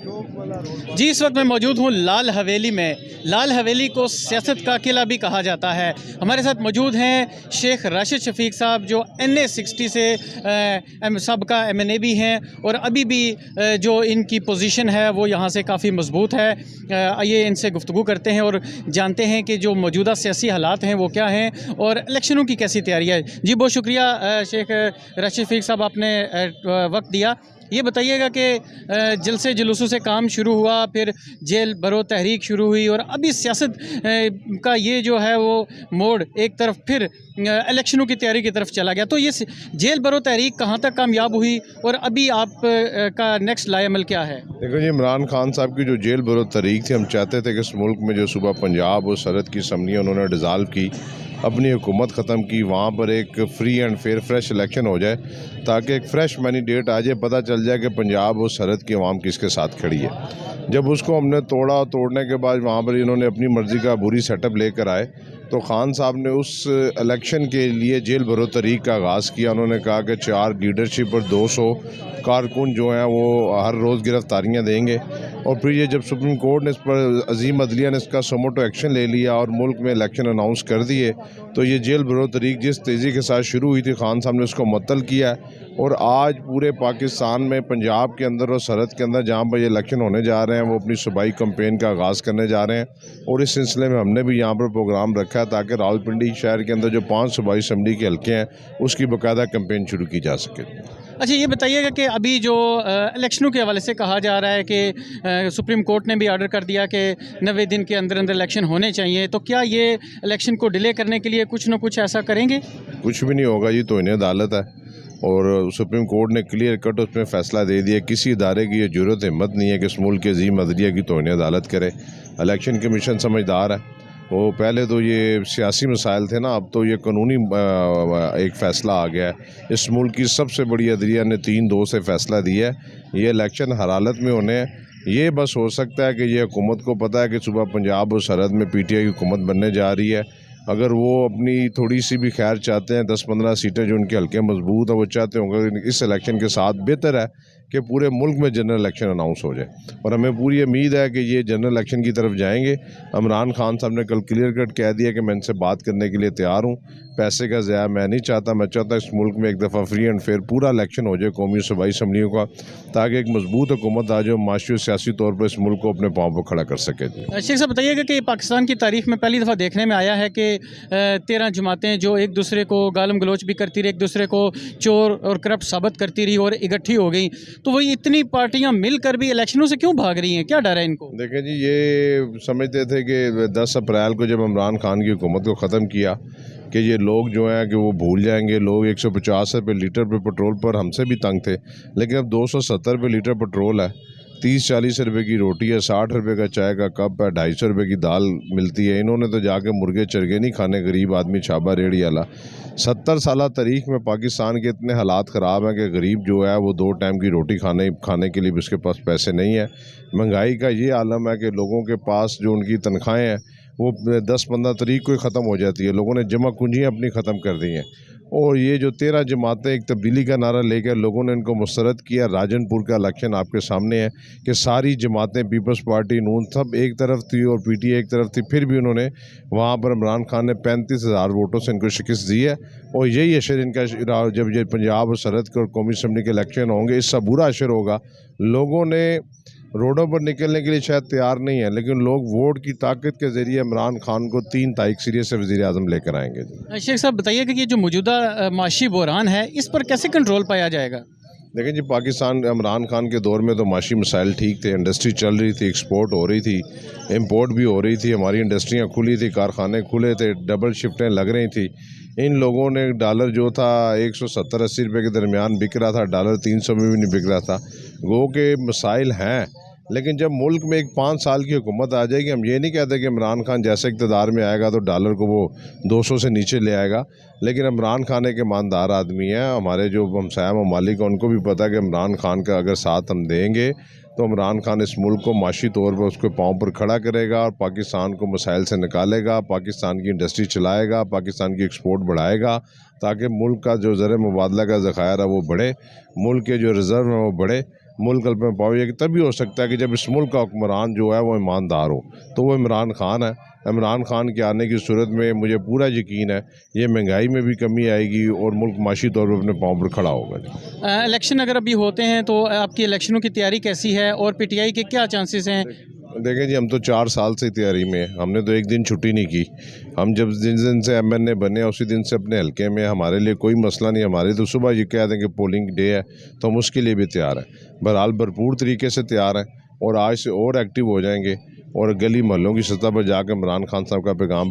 जी, इस वक्त मैं मौजूद हूँ लाल हवेली में। लाल हवेली को सियासत का किला भी कहा जाता है। हमारे साथ मौजूद हैं शेख राशिद शफीक साहब, जो NA 60 से सबका MNA भी हैं और अभी भी जो इनकी पोजीशन है वो यहाँ से काफ़ी मजबूत है। आइए इनसे गुफ्तगू करते हैं और जानते हैं कि जो मौजूदा सियासी हालात हैं वो क्या हैं और इलेक्शनों की कैसी तैयारी है। जी, बहुत शुक्रिया शेख राशिद शफीक साहब, आपने वक्त दिया। ये बताइएगा कि जलसे जुलूसों से काम शुरू हुआ, फिर जेल भरो तहरीक शुरू हुई और अभी सियासत का ये जो है वो मोड़ एक तरफ फिर इलेक्शनों की तैयारी की तरफ चला गया। तो ये जेल भरो तहरीक कहाँ तक कामयाब हुई और अभी आप का नेक्स्ट लाएमल क्या है? देखो जी, इमरान खान साहब की जो जेल भरो तहरीक थी, हम चाहते थे कि इस मुल्क में जो सूबा पंजाब और सरहद की असम्बलियाँ उन्होंने डिज़ाल्व की, अपनी हुकूमत ख़त्म की, वहाँ पर एक free and fair fresh election हो जाए ताकि एक फ़्रेश मैंडेट आ जाए, पता चल जाए कि पंजाब और सरहद की आवाम किसके साथ खड़ी है। जब उसको हमने तोड़ने के बाद वहाँ पर इन्होंने अपनी मर्ज़ी का बुरी सेटअप लेकर आए, तो खान साहब ने उस इलेक्शन के लिए जेल भरो तहरीक का आगाज़ किया। उन्होंने कहा कि 4 लीडरशिप और 200 कारकुन जो हैं वो हर रोज़ गिरफ्तारियाँ देंगे। और फिर ये जब सुप्रीम कोर्ट ने इस पर अजीम अदलिया ने इसका समोटो एक्शन ले लिया और मुल्क में इलेक्शन अनाउंस कर दिए, तो ये जेल भरो तहरीक जिस तेज़ी के साथ शुरू हुई थी, खान साहब ने उसको मुअत्तल किया और आज पूरे पाकिस्तान में पंजाब के अंदर और सरहद के अंदर जहाँ पर ये इलेक्शन होने जा रहे हैं, वो अपनी सूबाई कैंपेन का आगाज़ करने जा रहे हैं। और इस सिलसिले में हमने भी यहाँ पर प्रोग्राम रखा है ताकि रावलपिंडी शहर के अंदर जो 5 सूबाई असम्बली के हल्के हैं उसकी बाकायदा कैंपेन शुरू की जा सके। अच्छा, ये बताइएगा कि अभी जो इलेक्शनों के हवाले से कहा जा रहा है कि सुप्रीम कोर्ट ने भी ऑर्डर कर दिया कि 90 दिन के अंदर अंदर इलेक्शन होने चाहिए, तो क्या ये इलेक्शन को डिले करने के लिए कुछ न कुछ ऐसा करेंगे? कुछ भी नहीं होगा, ये तो इन्हें अदालत है और सुप्रीम कोर्ट ने क्लियर कट उसमें फ़ैसला दे दिया। किसी इदारे की ये ज़रूरत हिम्मत नहीं है कि इस मुल्क के अजीम अदलिया की तो इन्हें अदालत करे। इलेक्शन कमीशन समझदार है, वो पहले तो ये सियासी मसाइल थे ना, अब तो ये कानूनी एक फ़ैसला आ गया है। इस मुल्क की सबसे बड़ी अदलिया ने 3-2 से फ़ैसला दिया है। ये इलेक्शन हर हालत में होने हैं। ये बस हो सकता है कि ये हुकूमत को पता है कि सुबह पंजाब और सरहद में PTI की हुकूमत बनने जा रही है। अगर वो अपनी थोड़ी सी भी खैर चाहते हैं, 10-15 सीटें जो उनके हल्के मजबूत है वो चाहते होंगे, इस इलेक्शन के साथ बेहतर है कि पूरे मुल्क में जनरल इलेक्शन अनाउंस हो जाए। और हमें पूरी उम्मीद है कि ये जनरल इलेक्शन की तरफ जाएंगे। इमरान खान साहब ने कल क्लियर कट कह दिया कि मैं इनसे बात करने के लिए तैयार हूँ। पैसे का ज़ाया मैं नहीं चाहता, मैं चाहता इस मुल्क में एक दफ़ा फ्री एंड फेयर पूरा इलेक्शन हो जाए कौमी सूबाई असम्बलियों का, ताकि एक मजबूत हुकूमत आ जाए, माशी और सियासी तौर पर इस मुल्क को अपने पाँव पर खड़ा कर सके। शेख साहब, बताइएगा कि पाकिस्तान की तारीख में पहली दफ़ा देखने में आया है कि 13 जमातें जो एक दूसरे को गालम गलोच भी करती रही, एक दूसरे को चोर और करप्ट साबित करती रही और इकट्ठी हो गई, तो वही इतनी पार्टियां मिलकर भी इलेक्शनों से क्यों भाग रही हैं? क्या डर है इनको? देखें जी, ये समझते थे कि 10 अप्रैल को जब इमरान खान की हुकूमत को ख़त्म किया कि ये लोग जो हैं कि वो भूल जाएंगे। लोग 150 रुपये लीटर पे पेट्रोल पर हमसे भी तंग थे, लेकिन अब 270 रुपये लीटर पेट्रोल है, 30-40 रुपये की रोटी है, 60 रुपये का चाय का कप है, 250 रुपये की दाल मिलती है। इन्होंने तो जाके मुर्गे चरगे नहीं खाने, गरीब आदमी छाबा रेड़ी वाला। 70 साल तारीख में पाकिस्तान के इतने हालात ख़राब हैं कि गरीब जो है वो 2 टाइम की रोटी खाने के लिए भी उसके पास पैसे नहीं है। महंगाई का ये आलम है कि लोगों के पास जो उनकी तनख्वाहें हैं वो 10-15 तारीख को ही ख़त्म हो जाती है। लोगों ने जमा पूंजियाँ अपनी ख़त्म कर दी हैं और ये जो 13 जमातें एक तब्दीली का नारा लेकर लोगों ने इनको मुस्तरद किया। राजनपुर का इलेक्शन आपके सामने है कि सारी जमातें, पीपल्स पार्टी, नून, सब एक तरफ थी और PTI एक तरफ थी, फिर भी उन्होंने वहाँ पर इमरान खान ने 35,000 वोटों से इनको शिकस्त दी है। और यही अशर इनका जब ये पंजाब और सरहद के और कौमी असम्बली के इलेक्शन होंगे, इसका बुरा अशर होगा। लोगों ने रोडों पर निकलने के लिए शायद तैयार नहीं है, लेकिन लोग वोट की ताकत के ज़रिए इमरान खान को 3 तारीख सीरिया से वज़ीर आज़म लेकर आएंगे। शेख साहब, बताइएगा कि ये जो मौजूदा माशी बहरान है, इस पर कैसे कंट्रोल पाया जाएगा? देखें जी, पाकिस्तान इमरान खान के दौर में तो माशी मसाइल ठीक थे, इंडस्ट्री चल रही थी, एक्सपोर्ट हो रही थी, इंपोर्ट भी हो रही थी, हमारी इंडस्ट्रियाँ खुली थी, कारखाने खुले थे, डबल शिफ्टें लग रही थी। इन लोगों ने डॉलर जो था 170-80 रुपये के दरमियान बिक रहा था, डॉलर 300 में भी नहीं बिक रहा था। गो के मसाइल हैं, लेकिन जब मुल्क में एक 5 साल की हुकूमत आ जाएगी, हम ये नहीं कहते कि इमरान खान जैसे इक़्तिदार में आएगा तो डॉलर को वो 200 से नीचे ले आएगा, लेकिन इमरान खान एक ईमानदार आदमी है। हमारे जो हमसाया ममालिक हैं उनको भी पता है कि इमरान खान का अगर साथ हम देंगे तो इमरान खान इस मुल्क को माशी तौर पर उसके पाँव पर खड़ा करेगा और पाकिस्तान को मसाइल से निकालेगा, पाकिस्तान की इंडस्ट्री चलाएगा, पाकिस्तान की एक्सपोर्ट बढ़ाएगा, ताकि मुल्क का जो ज़र मुबादला का ज़खायर है वो बढ़े, मुल्क के जो रिज़र्व हैं वो बढ़े। मुल्क में पाओगे कि तभी हो सकता है कि जब इस मुल्क का हुक्मरान जो है वो ईमानदार हो, तो वो इमरान खान है। इमरान खान के आने की सूरत में मुझे पूरा यकीन है ये महंगाई में भी कमी आएगी और मुल्क माशी तौर पर अपने पाँव पर खड़ा होगा। इलेक्शन अगर अभी होते हैं तो आपकी इलेक्शनों की तैयारी कैसी है और पीटीआई के क्या चांसेस हैं? देखें जी, हम तो 4 साल से तैयारी में हैं, हमने तो एक दिन छुट्टी नहीं की। हम जब जिस दिन से एमएनए बने उसी दिन से अपने हल्के में, हमारे लिए कोई मसला नहीं। हमारे तो सुबह ये कह दें कि पोलिंग डे है तो हम उसके लिए भी तैयार हैं। बहरहाल भरपूर तरीके से तैयार हैं और आज से और एक्टिव हो जाएंगे और गली मोहल्लों की सतह पर जाकर इमरान खान साहब का पैगाम